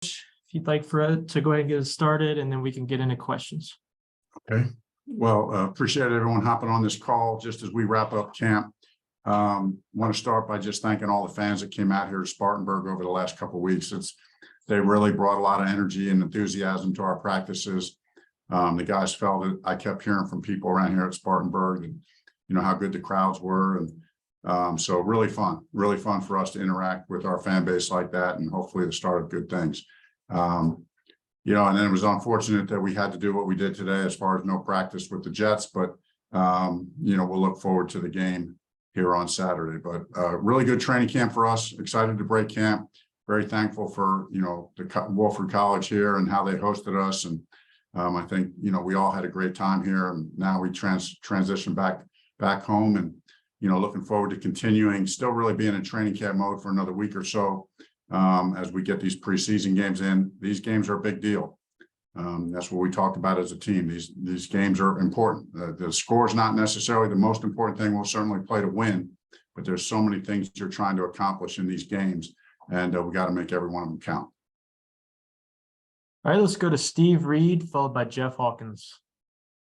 if you'd like for it to go ahead and get us started, and then we can get into questions. Okay. Well, appreciate everyone hopping on this call just as we wrap up camp. Want to start by just thanking all the fans that came out here to Spartanburg over the last couple of weeks. They really brought a lot of energy and enthusiasm to our practices. The guys felt it. I kept hearing from people around here at Spartanburg and how good the crowds were. And so really fun for us to interact with our fan base like that, and hopefully the start of good things. And then it was unfortunate that we had to do what we did today as far as no practice with the Jets, but we'll look forward to the game here on Saturday. But really good training camp for us. Excited to break camp. Very thankful for the Wolford College here and how they hosted us. And I think we all had a great time here, and now we transition back home, and looking forward to continuing, still really being in training camp mode for another week or so as we get these preseason games in. These games are a big deal. That's what we talked about as a team. These games are important. The score is not necessarily the most important thing. We'll certainly play to win, but there's so many things you're trying to accomplish in these games, and we got to make every one of them count. All right, let's go to Steve Reed, followed by Jeff Hawkins.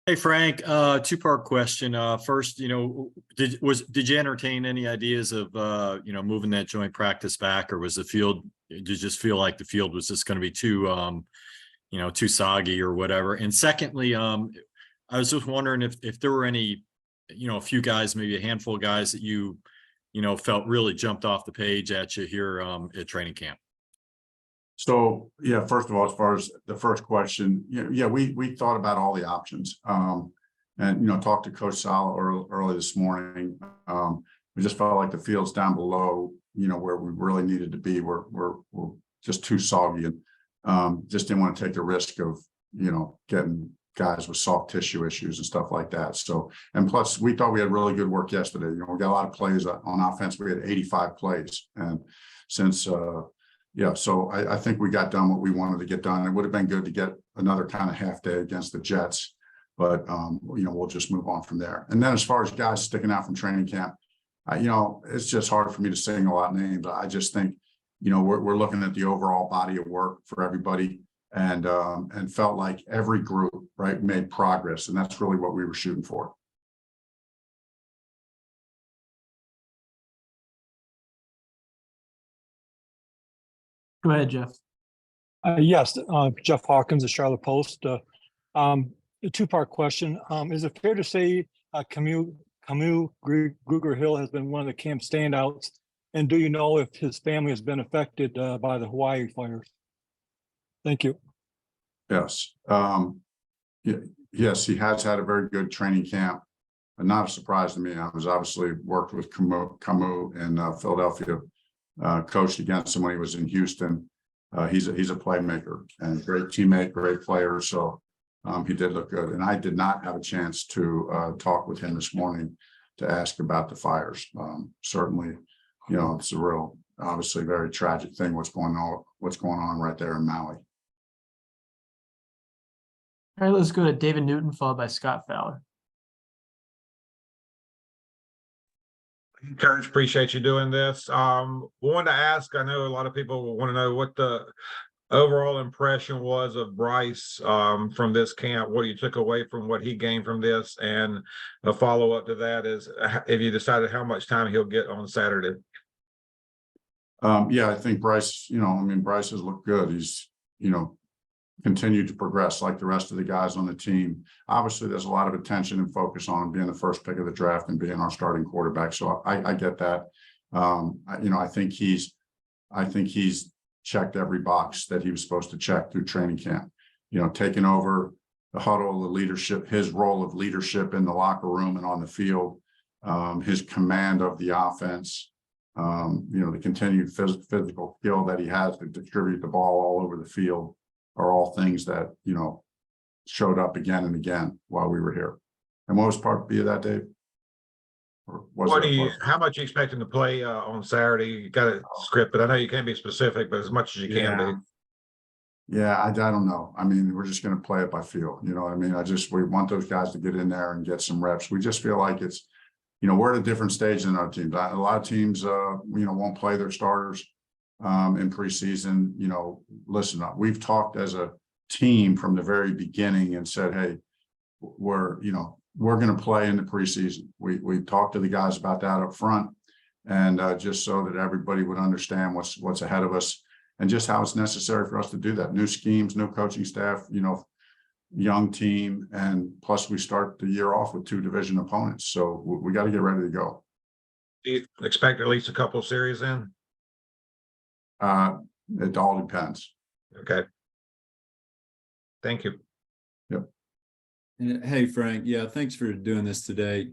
Hey, Frank, two-part question. First, did you entertain any ideas of, moving that joint practice back, or was the field, did you just feel like the field was just going to be too, too soggy or whatever? And secondly, I was just wondering if there were any, a few guys, maybe a handful of guys that you felt really jumped off the page at you here at training camp. So, yeah, first of all, as far as the first question, we thought about all the options and, talked to Coach Sala early this morning. We just felt like the fields down below, where we really needed to be, were just too soggy, and just didn't want to take the risk of, getting guys with soft tissue issues and stuff like that. So, and plus we thought we had really good work yesterday. We got a lot of plays on offense. We had 85 plays, and since, so I think we got done what we wanted to get done. It would have been good to get another kind of half day against the Jets, but we'll just move on from there. And then as far as guys sticking out from training camp, it's just hard for me to single out names. I just think, we're looking at the overall body of work for everybody, and felt like every group, right, made progress, and that's really what we were shooting for. Go ahead, Jeff. Yes, Jeff Hawkins, the Charlotte Post. A two-part question. Is it fair to say Camus Gruger-Hill has been one of the camp standouts? And do you know if his family has been affected by the Hawaii fires? Thank you. Yes. Yes, he has had a very good training camp. Not a surprise to me. I was obviously worked with Camus in Philadelphia. Coached against him when he was in Houston. He's a playmaker and great teammate, great player. So he did look good. And I did not have a chance to talk with him this morning to ask about the fires. Certainly, it's a real, obviously very tragic thing what's going on right there in Maui. All right, let's go to David Newton, followed by Scott Fowler. Coach, appreciate you doing this. Wanted to ask, I know a lot of people want to know what the overall impression was of Bryce from this camp, what you took away from what he gained from this, and a follow-up to that is if you decided how much time he'll get on Saturday. I think Bryce, Bryce has looked good. He's, continued to progress like the rest of the guys on the team. Obviously, there's a lot of attention and focus on being the first pick of the draft and being our starting quarterback. So I get that. I think he's checked every box that he was supposed to check through training camp. Taking over the huddle, the leadership, his role of leadership in the locker room and on the field, his command of the offense, the continued physical skill that he has to distribute the ball all over the field are all things that, showed up again and again while we were here. And what was part B of that, Dave? How much are you expecting to play on Saturday? You got a script, but I know you can't be specific, but as much as you can be. Yeah, I don't know. We're just going to play it by feel. We want those guys to get in there and get some reps. We just feel like it's, we're at a different stage than our teams. A lot of teams, won't play their starters. in preseason. You know, listen, we've talked as a team from the very beginning and said, hey, we're going to play in the preseason. We talked to the guys about that up front, and just so that everybody would understand what's ahead of us and just how it's necessary for us to do that. New schemes, new coaching staff, young team, and plus we start the year off with 2 division opponents. So we got to get ready to go. Do you expect at least a couple series in? It all depends. Okay. Thank you. Hey, Frank. Yeah, thanks for doing this today.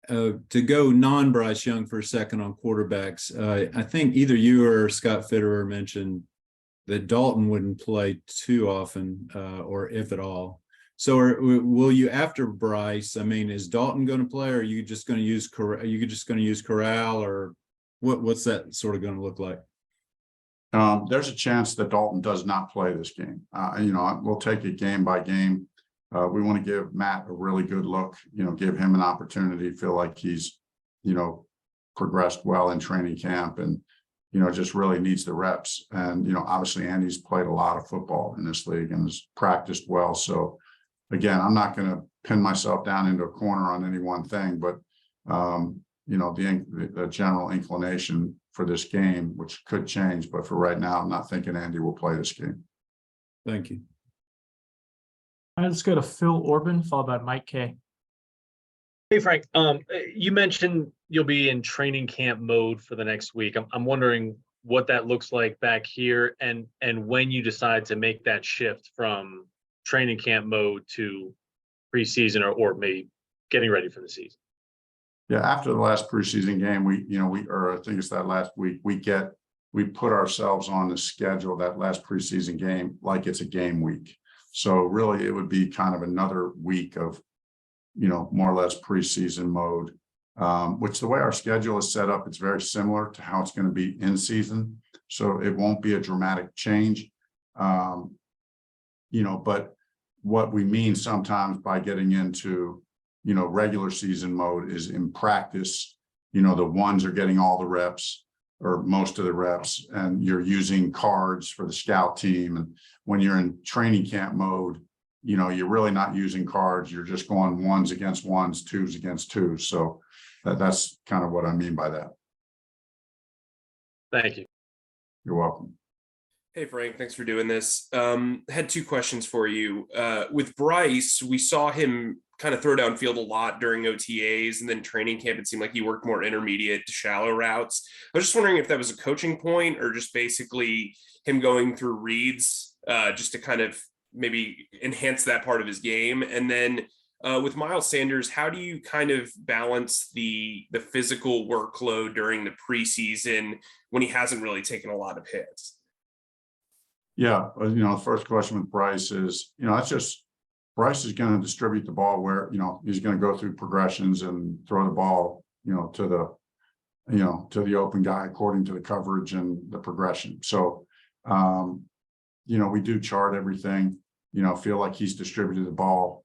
To go non-Bryce Young for a second on quarterbacks, I think either you or Scott Fitterer mentioned that Dalton wouldn't play too often, or if at all. So will you, after Bryce, I mean, is Dalton going to play, or are you just going to use Corral, or what's that sort of going to look like? There's a chance that Dalton does not play this game. We'll take it game by game. We want to give Matt a really good look, give him an opportunity, feel like he's, progressed well in training camp and, just really needs the reps. And, obviously Andy's played a lot of football in this league and has practiced well. So again, I'm not going to pin myself down into a corner on any one thing, but, the general inclination for this game, which could change, but for right now, I'm not thinking Andy will play this game. Thank you. All right, let's go to Phil Orban, followed by Mike Kay. Hey, Frank, you mentioned you'll be in training camp mode for the next week. I'm wondering what that looks like back here and when you decide to make that shift from training camp mode to preseason or maybe getting ready for the season. Yeah, after the last preseason game, I think it's that last week, we put ourselves on the schedule, that last preseason game, like it's a game week. So really it would be kind of another week of, more or less preseason mode, which the way our schedule is set up, it's very similar to how it's going to be in season. So it won't be a dramatic change. But what we mean sometimes by getting into, regular season mode is in practice, the ones are getting all the reps or most of the reps, and you're using cards for the scout team. And when you're in training camp mode, you're really not using cards. You're just going ones against ones, twos against twos. So that's kind of what I mean by that. Thank you. You're welcome. Hey, Frank, thanks for doing this. Had 2 questions for you. With Bryce, we saw him kind of throw downfield a lot during OTAs, and then training camp, it seemed like he worked more intermediate to shallow routes. I was just wondering if that was a coaching point or just basically him going through reads just to kind of maybe enhance that part of his game. And then with Miles Sanders, how do you kind of balance the physical workload during the preseason when he hasn't really taken a lot of hits? Yeah, the first question with Bryce is, that's just Bryce is going to distribute the ball where, he's going to go through progressions and throw the ball, to the open guy according to the coverage and the progression. So, we do chart everything, feel like he's distributed the ball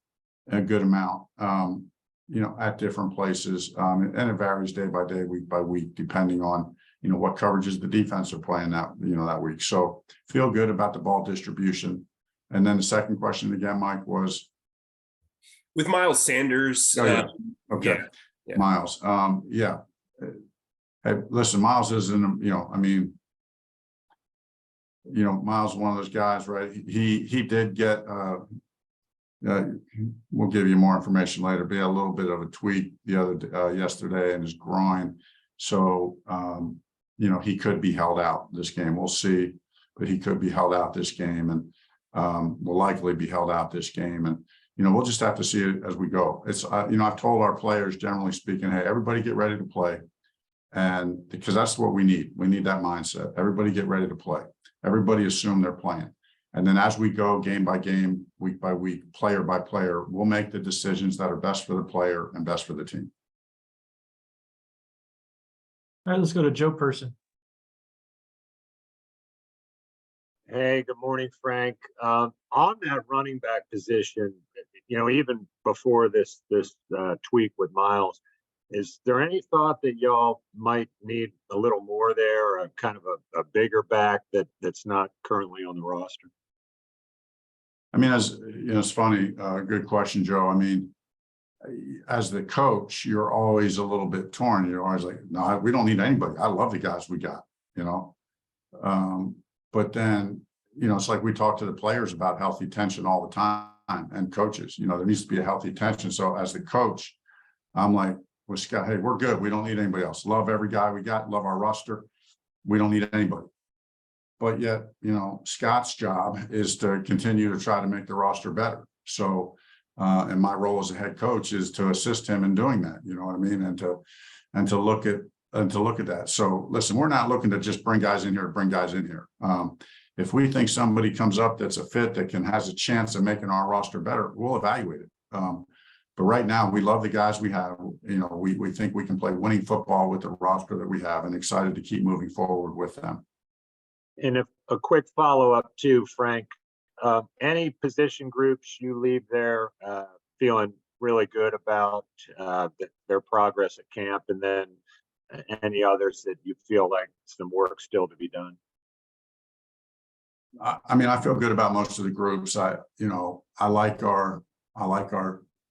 a good amount, at different places. And it varies day by day, week by week, depending on, what coverages the defense are playing that week. So feel good about the ball distribution. And then the second question again, Mike, was with Miles Sanders. Oh, yeah. Okay. Yeah. Miles. Yeah. Hey, listen, Miles isn't, Miles is one of those guys, right? He did get, we'll give you more information later, but a little bit of a tweak yesterday in his groin. So, he could be held out this game. We'll see, but he could be held out this game and will likely be held out this game. And, we'll just have to see it as we go. It's, I've told our players, generally speaking, hey, everybody get ready to play. And because that's what we need. We need that mindset. Everybody get ready to play. Everybody assume they're playing. And then as we go game by game, week by week, player by player, we'll make the decisions that are best for the player and best for the team. All right, let's go to Joe Person. Hey, good morning, Frank. On that running back position, even before this tweak with Miles, Is there any thought that y'all might need a little more there, a kind of a bigger back that's not currently on the roster? I mean, as you know, it's funny, good question, Joe. I mean, as the coach, you're always a little bit torn. You're always like, no, we don't need anybody. I love the guys we got, you know. But then, you know, it's like we talk to the players about healthy tension all the time, and coaches, you know, there needs to be a healthy tension. So as the coach, I'm like, well, Scott, hey, we're good. We don't need anybody else. Love every guy we got, love our roster. We don't need anybody. But yet, you know, Scott's job is to continue to try to make the roster better. So, and my role as a head coach is to assist him in doing that. You know what I mean? And to look at that. So listen, we're not looking to just bring guys in here to bring guys in here. If we think somebody comes up that's a fit that has a chance of making our roster better, we'll evaluate it. But right now, we love the guys we have. You know, we think we can play winning football with the roster that we have, and excited to keep moving forward with them. And if a quick follow-up too, Frank, any position groups you leave there feeling really good about their progress at camp, and then any others that you feel like some work still to be done? I mean, I feel good about most of the groups. I like all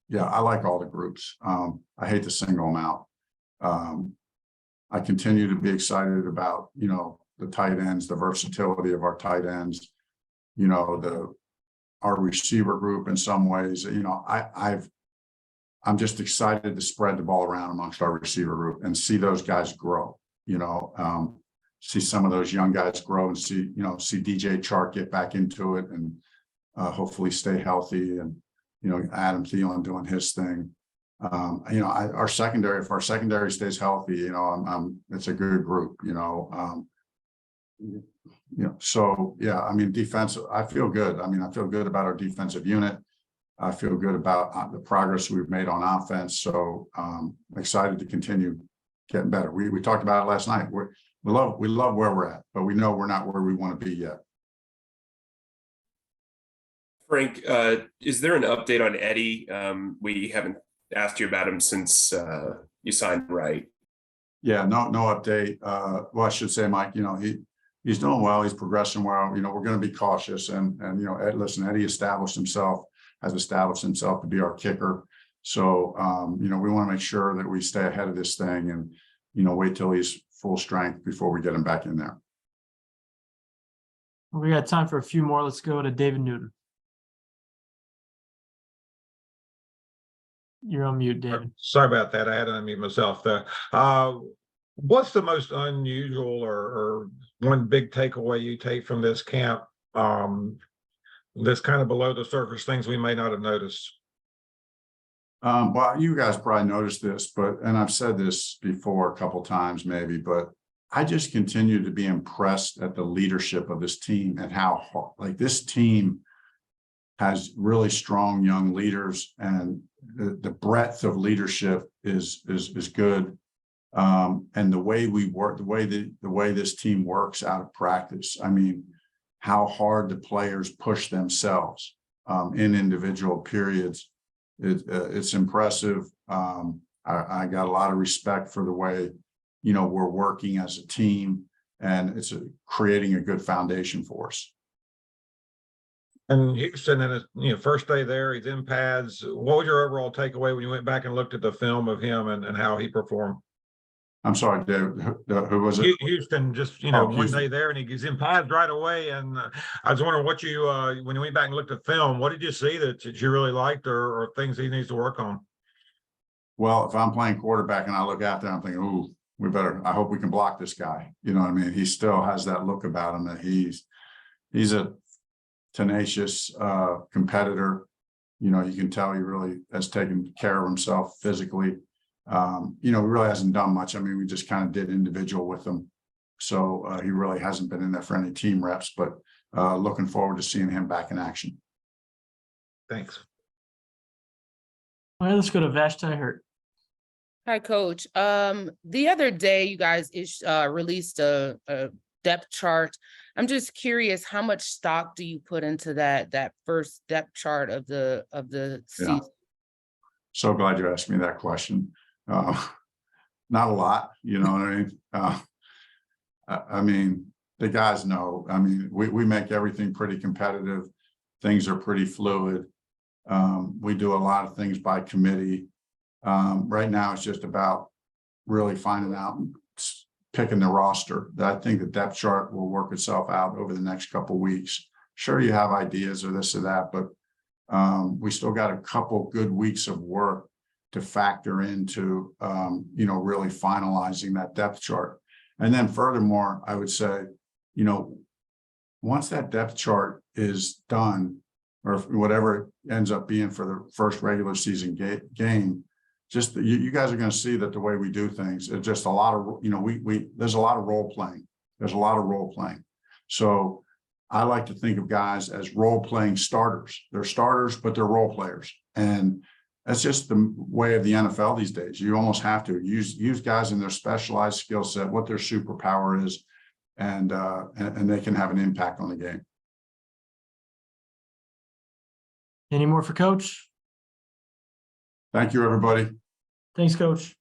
the groups. I hate to single them out. I continue to be excited about, you know, the tight ends, the versatility of our tight ends, you know, our receiver group in some ways. You know, I'm just excited to spread the ball around amongst our receiver group and see those guys grow, you know, see some of those young guys grow, and see DJ Chark get back into it, and hopefully stay healthy, and, you know, Adam Thielen doing his thing. You know, if our secondary stays healthy, you know, it's a good group, you know. So yeah, I mean, defense, I feel good. I mean, I feel good about our defensive unit. I feel good about the progress we've made on offense. So excited to continue getting better. We talked about it last night. We love where we're at, but we know we're not where we want to be yet. Frank, is there an update on Eddie? We haven't asked you about him since you signed Wright. Yeah, no update. Well, I should say, Mike, you know, he's doing well. He's progressing well. You know, we're going to be cautious, and you know, listen, Eddie has established himself to be our kicker. So, you know, we want to make sure that we stay ahead of this thing, and, you know, wait till he's full strength before we get him back in there. We got time for a few more. Let's go to David Newton. You're on mute, David. Sorry about that. I had to unmute myself there. What's the most unusual or one big takeaway you take from this camp? This kind of below the surface things we may not have noticed. Well, you guys probably noticed this, and I've said this before a couple times maybe, but I just continue to be impressed at the leadership of this team, and how, like, this team has really strong young leaders, and the breadth of leadership is good. And the way we work, the way this team works out of practice. I mean, how hard the players push themselves in individual periods. It's impressive. I got a lot of respect for the way, you know, we're working as a team, and it's creating a good foundation for us. And Houston, in his first day there, he's in pads. What was your overall takeaway when you went back and looked at the film of him and how he performed? I'm sorry, David, who was it? Houston, just, one day there, and he's in pads right away. And I was wondering what you, when you went back and looked at film, what did you see that you really liked, or things he needs to work on? Well, if I'm playing quarterback and I look out there, I'm thinking, ooh, I hope we can block this guy. You know what I mean? He still has that look about him that he's a tenacious competitor. You know, you can tell he really has taken care of himself physically. He really hasn't done much. I mean, we just kind of did individual with him. So he really hasn't been in there for any team reps, but looking forward to seeing him back in action. Thanks. All right, let's go to Vashti Hurt. Hi, Coach. The other day, you guys released a depth chart. I'm just curious, how much stock do you put into that first depth chart of the season? So glad you asked me that question. not a lot, you know what I mean? I mean, the guys know, I mean, we make everything pretty competitive. Things are pretty fluid. We do a lot of things by committee. Right now, it's just about really finding out, picking the roster. I think the depth chart will work itself out over the next couple of weeks. Sure, you have ideas or this or that, but we still got a couple good weeks of work to factor into, you know, really finalizing that depth chart. And then furthermore, I would say, you know, once that depth chart is done, or whatever it ends up being for the first regular season game, just you guys are going to see that the way we do things, it's just a lot of, you know, there's a lot of role playing. There's a lot of role playing. So I like to think of guys as role playing starters. They're starters, but they're role players. And that's just the way of the NFL these days. You almost have to use guys in their specialized skill set, what their superpower is, and they can have an impact on the game. Any more for Coach? Thank you, everybody. Thanks, Coach.